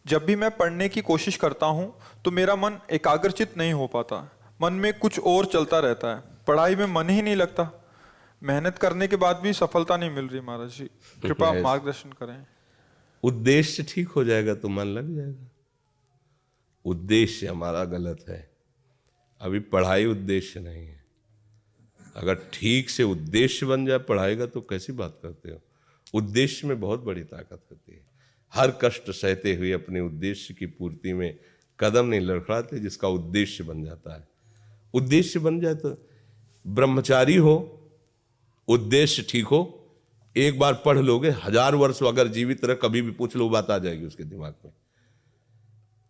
जब भी मैं पढ़ने की कोशिश करता हूँ तो मेरा मन एकाग्रचित नहीं हो पाता। मन में कुछ और चलता रहता है। पढ़ाई में मन ही नहीं लगता। मेहनत करने के बाद भी सफलता नहीं मिल रही। महाराज जी, कृपया आप ऐस- मार्गदर्शन करें। उद्देश्य ठीक हो जाएगा तो मन लग जाएगा। उद्देश्य हमारा गलत है। अभी पढ़ाई उद्देश्य नहीं है। अगर ठीक से उद्देश्य बन जाए पढ़ाई का तो कैसी बात करते हो। उद्देश्य में बहुत बड़ी ताकत होती है। हर कष्ट सहते हुए अपने उद्देश्य की पूर्ति में कदम नहीं लड़खड़ाते जिसका उद्देश्य बन जाता है। उद्देश्य बन जाए तो ब्रह्मचारी हो, उद्देश्य ठीक हो, एक बार पढ़ लोगे, 1000 वर्ष अगर जीवित रहे कभी भी पूछ लो बात आ जाएगी उसके दिमाग में।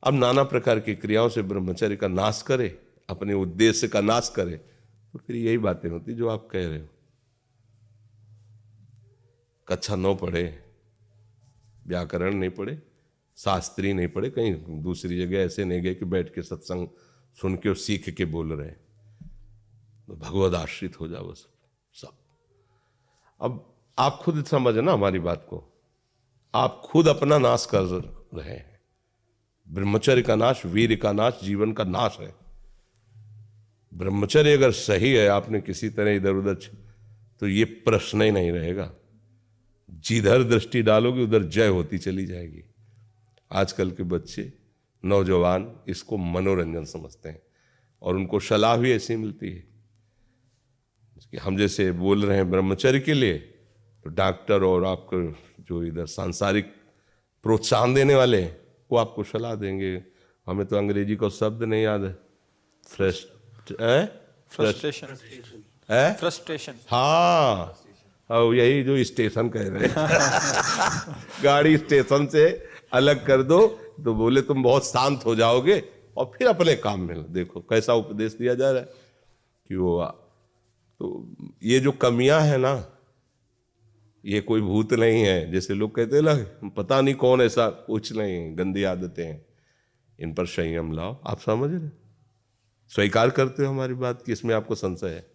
अब नाना प्रकार की क्रियाओं से ब्रह्मचर्य का नाश करे, अपने उद्देश्य का नाश करे, तो फिर यही बातें होती जो आप कह रहे हो। कक्षा 9 पढ़े, व्याकरण नहीं पढ़े, शास्त्री नहीं पढ़े, कहीं दूसरी जगह ऐसे नहीं गए कि बैठ के सत्संग सुन के और सीख के बोल रहे, तो भगवद आश्रित हो जाओ सब। अब आप खुद समझना हमारी बात को। आप खुद अपना नाश कर रहे हैं। ब्रह्मचर्य का नाश, वीर का नाश, जीवन का नाश है। ब्रह्मचर्य अगर सही है, आपने किसी तरह इधर उधर तो ये प्रश्न ही नहीं रहेगा। जिधर दृष्टि डालोगे उधर जय होती चली जाएगी। आजकल के बच्चे, नौजवान इसको मनोरंजन समझते हैं और उनको सलाह भी ऐसी मिलती है कि हम जैसे बोल रहे हैं ब्रह्मचर्य के लिए, तो डॉक्टर और आपको जो इधर सांसारिक प्रोत्साहन देने वाले हैं वो आपको सलाह देंगे। हमें तो अंग्रेजी का शब्द नहीं याद है। फ्रस्ट्रेशन। है फ्रस्ट्रेशन। हाँ, और यही जो स्टेशन कह रहे हैं गाड़ी स्टेशन से अलग कर दो तो बोले तुम बहुत शांत हो जाओगे और फिर अपने काम में लो। देखो कैसा उपदेश दिया जा रहा है कि वो तो ये जो कमियां है ना, ये कोई भूत नहीं है जैसे लोग कहते हैं ना, पता नहीं कौन, ऐसा कुछ नहीं है। गंदी आदतें हैं, इन पर संयम लाओ। आप समझ रहे, स्वीकार करते हो हमारी बात कि इसमें आपको संशय है?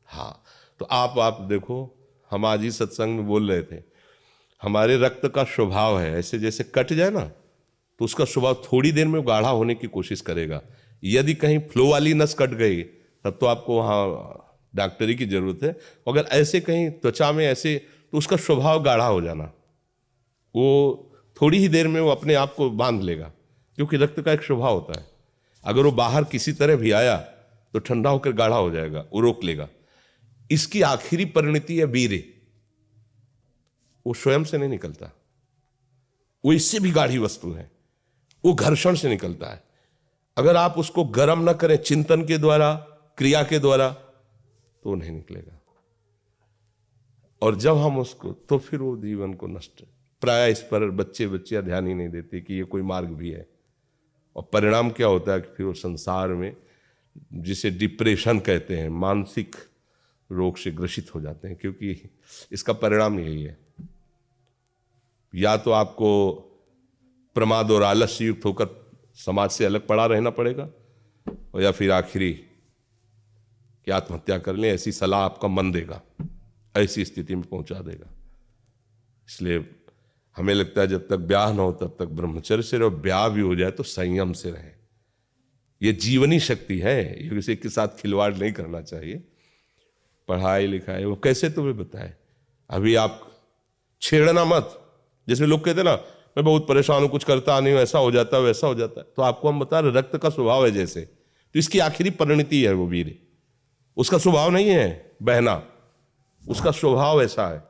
हाँ, तो आप देखो, हम आज ही सत्संग में बोल रहे थे, हमारे रक्त का स्वभाव है ऐसे, जैसे कट जाए ना तो उसका स्वभाव थोड़ी देर में गाढ़ा होने की कोशिश करेगा। यदि कहीं फ्लो वाली नस कट गई तब तो आपको वहाँ डॉक्टरी की जरूरत है। अगर ऐसे कहीं त्वचा में ऐसे, तो उसका स्वभाव गाढ़ा हो जाना, वो थोड़ी ही देर में वो अपने आप को बांध लेगा, क्योंकि रक्त का एक स्वभाव होता है। अगर वो बाहर किसी तरह भी आया तो ठंडा होकर गाढ़ा हो जाएगा, वो रोक लेगा। इसकी आखिरी परिणति है वीर्य। वो स्वयं से नहीं निकलता, वो इससे भी गाढ़ी वस्तु है, वो घर्षण से निकलता है। अगर आप उसको गर्म न करें चिंतन के द्वारा, क्रिया के द्वारा, तो नहीं निकलेगा। और जब हम उसको, तो फिर वो जीवन को नष्ट, प्राय इस पर बच्चियां ध्यान ही नहीं देते कि ये कोई मार्ग भी है। और परिणाम क्या होता है कि फिर वो संसार में, जिसे डिप्रेशन कहते हैं, मानसिक रोग से ग्रसित हो जाते हैं, क्योंकि इसका परिणाम यही है। या तो आपको प्रमाद और आलस्य युक्त होकर समाज से अलग पड़ा रहना पड़ेगा, और या फिर आखिरी कि आत्महत्या कर लें, ऐसी सलाह आपका मन देगा, ऐसी स्थिति में पहुंचा देगा। इसलिए हमें लगता है जब तक ब्याह न हो तब तक ब्रह्मचर्य से रहो, ब्याह भी हो जाए तो संयम से रहे। ये जीवनी शक्ति है, ये किसी के साथ खिलवाड़ नहीं करना चाहिए। पढ़ाई लिखाई वो कैसे तुम्हें बताए, अभी आप छेड़ना मत। जैसे लोग कहते ना, मैं बहुत परेशान हूं, कुछ करता नहीं हूं, ऐसा हो जाता है वैसा हो जाता है। तो आपको हम बता रहे, रक्त का स्वभाव है जैसे, तो इसकी आखिरी परिणति है वो वीर। उसका स्वभाव नहीं है बहना, उसका स्वभाव ऐसा है।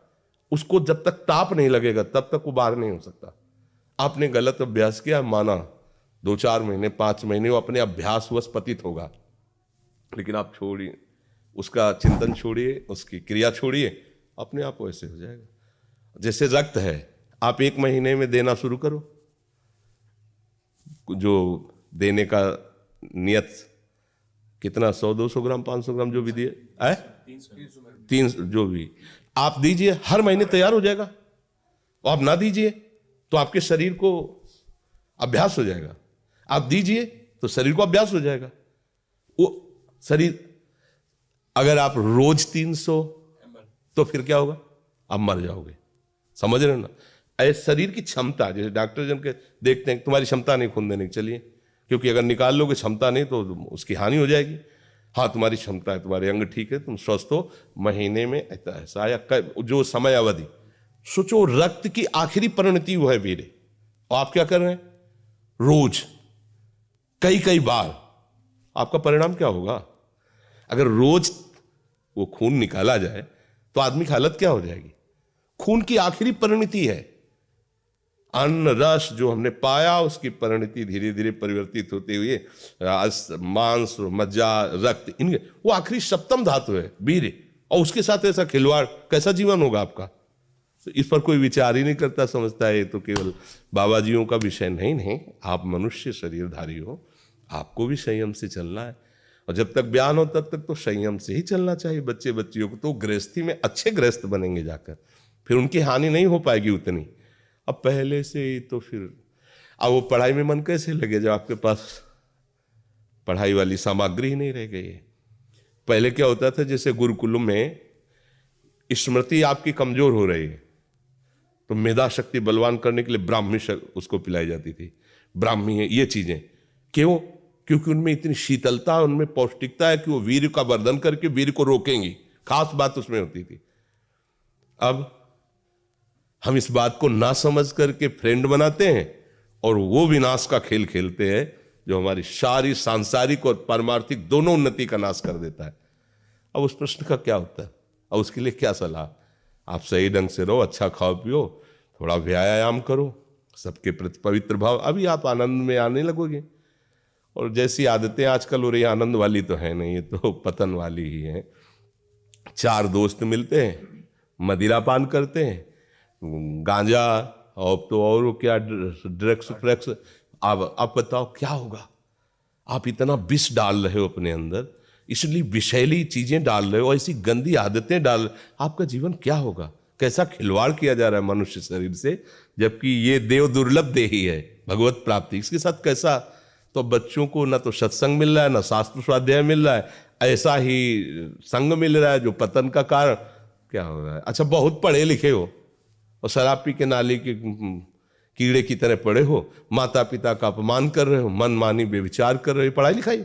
उसको जब तक ताप नहीं लगेगा तब तक वो बाहर नहीं हो सकता। आपने गलत अभ्यास किया, माना 2-4 महीने 5 महीने वो अपने अभ्यासवश पतित होगा, लेकिन आप छोड़िए, उसका चिंतन छोड़िए, उसकी क्रिया छोड़िए, अपने आप वैसे हो जाएगा। जैसे रक्त है, आप 1 महीने में देना शुरू करो, जो देने का नियत कितना, 100-200 ग्राम 500 ग्राम जो भी दिए, 300 जो भी आप दीजिए, हर महीने तैयार हो जाएगा। और आप ना दीजिए तो आपके शरीर को अभ्यास हो जाएगा, आप दीजिए तो शरीर को अभ्यास हो जाएगा। वो शरीर, अगर आप रोज 300, तो फिर क्या होगा, आप मर जाओगे। समझ रहे हो ना? ऐसे शरीर की क्षमता, जैसे डॉक्टर जन के देखते हैं तुम्हारी क्षमता नहीं खून देने की, चलिए, क्योंकि अगर निकाल लोगे क्षमता नहीं तो उसकी हानि हो जाएगी। हाँ तुम्हारी क्षमता है, तुम्हारे अंग ठीक है, तुम स्वस्थ हो, महीने में ऐसा या जो समय अवधि, सोचो रक्त की आखिरी परिणति वो है वीर्य, और आप क्या कर रहे हैं रोज कई कई बार, आपका परिणाम क्या होगा? अगर रोज वो खून निकाला जाए तो आदमी की हालत क्या हो जाएगी? खून की आखिरी परिणति है, अन्न रस जो हमने पाया उसकी परिणति धीरे धीरे परिवर्तित होते हुए मांस, मज्जा, रक्त, इनके वो आखिरी सप्तम धातु है वीर्य, और उसके साथ ऐसा खिलवाड़, कैसा जीवन होगा आपका? तो इस पर कोई विचार ही नहीं करता, समझता है ये तो केवल बाबा जियों का विषय। नहीं नहीं, आप मनुष्य शरीरधारी हो, आपको भी संयम से चलना है, और जब तक ज्ञान हो तब तक तो संयम से ही चलना चाहिए। बच्चे बच्चियों को तो गृहस्थी में अच्छे गृहस्थ बनेंगे जाकर, फिर उनकी हानि नहीं हो पाएगी उतनी। अब पहले से ही तो फिर अब वो पढ़ाई में मन कैसे लगे जब आपके पास पढ़ाई वाली सामग्री ही नहीं रह गई है? पहले क्या होता था, जैसे गुरुकुलों में स्मृति आपकी कमजोर हो रही है तो मेधा शक्ति बलवान करने के लिए ब्राह्मी उसको पिलाई जाती थी, ब्राह्मी है, ये चीजें क्यों? क्योंकि उनमें इतनी शीतलता, उनमें पौष्टिकता है कि वो वीर का वर्धन करके वीर को रोकेंगी, खास बात उसमें होती थी। अब हम इस बात को ना समझ करके फ्रेंड बनाते हैं और वो विनाश का खेल खेलते हैं जो हमारी सारी सांसारिक और पारमार्थिक दोनों उन्नति का नाश कर देता है। अब उस प्रश्न का क्या होता है? अब उसके लिए क्या सलाह? आप सही ढंग से रहो, अच्छा खाओ पियो, थोड़ा व्यायाम करो, सबके प्रति पवित्र भाव, अभी आप आनंद में आने लगोगे। और जैसी आदतें आजकल हो रही, आनंद वाली तो है नहीं, ये तो पतन वाली ही है। चार दोस्त मिलते हैं, मदिरा पान करते हैं, गांजा और तो और क्या ड्रग्स फ्रग्स, आप बताओ क्या होगा? आप इतना विष डाल रहे हो अपने अंदर, इसलिए विषैली चीजें डाल रहे हो, ऐसी गंदी आदतें डाल, आपका जीवन क्या होगा? कैसा खिलवाड़ किया जा रहा है मनुष्य शरीर से, जबकि ये देव दुर्लभ देही है भगवत प्राप्ति, इसके साथ कैसा? तो बच्चों को ना तो सत्संग मिल रहा है, ना शास्त्र स्वाध्याय मिल रहा है, ऐसा ही संग मिल रहा है जो पतन का कारण क्या हो रहा है। अच्छा बहुत पढ़े लिखे हो और शराब पी के नाली के कीड़े की तरह पड़े हो, माता पिता का अपमान कर रहे हो, मनमानी बेविचार कर रहे हो, पढ़ाई लिखाई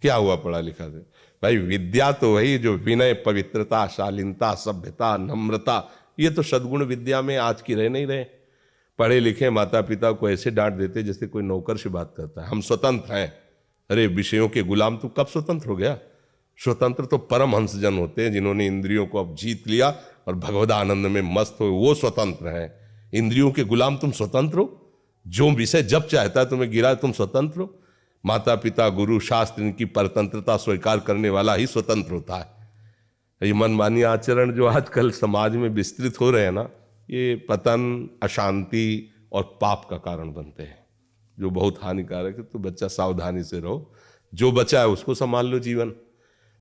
क्या हुआ? पढ़ा लिखा से भाई विद्या तो वही जो विनय, पवित्रता, शालीनता, सभ्यता, नम्रता, ये तो सद्गुण विद्या में आज की रह नहीं रहे। पढ़े लिखे माता पिता को ऐसे डांट देते जैसे कोई नौकर से बात करता है, हम स्वतंत्र हैं। अरे विषयों के गुलाम तू कब स्वतंत्र हो गया? स्वतंत्र तो परम हंसजन होते हैं जिन्होंने इंद्रियों को अब जीत लिया और भगवद आनंद में मस्त हो, वो स्वतंत्र हैं। इंद्रियों के गुलाम तुम स्वतंत्र हो, जो विषय जब चाहता है तुम्हें गिरा, तुम स्वतंत्र हो। माता पिता, गुरु, शास्त्र, इनकी परतंत्रता स्वीकार करने वाला ही स्वतंत्र होता है। ये मनमानी आचरण जो आजकल समाज में विस्तृत हो रहे हैं ना, ये पतन, अशांति और पाप का कारण बनते हैं, जो बहुत हानिकारक है। तो बच्चा सावधानी से रहो, जो बचा है उसको संभाल लो जीवन।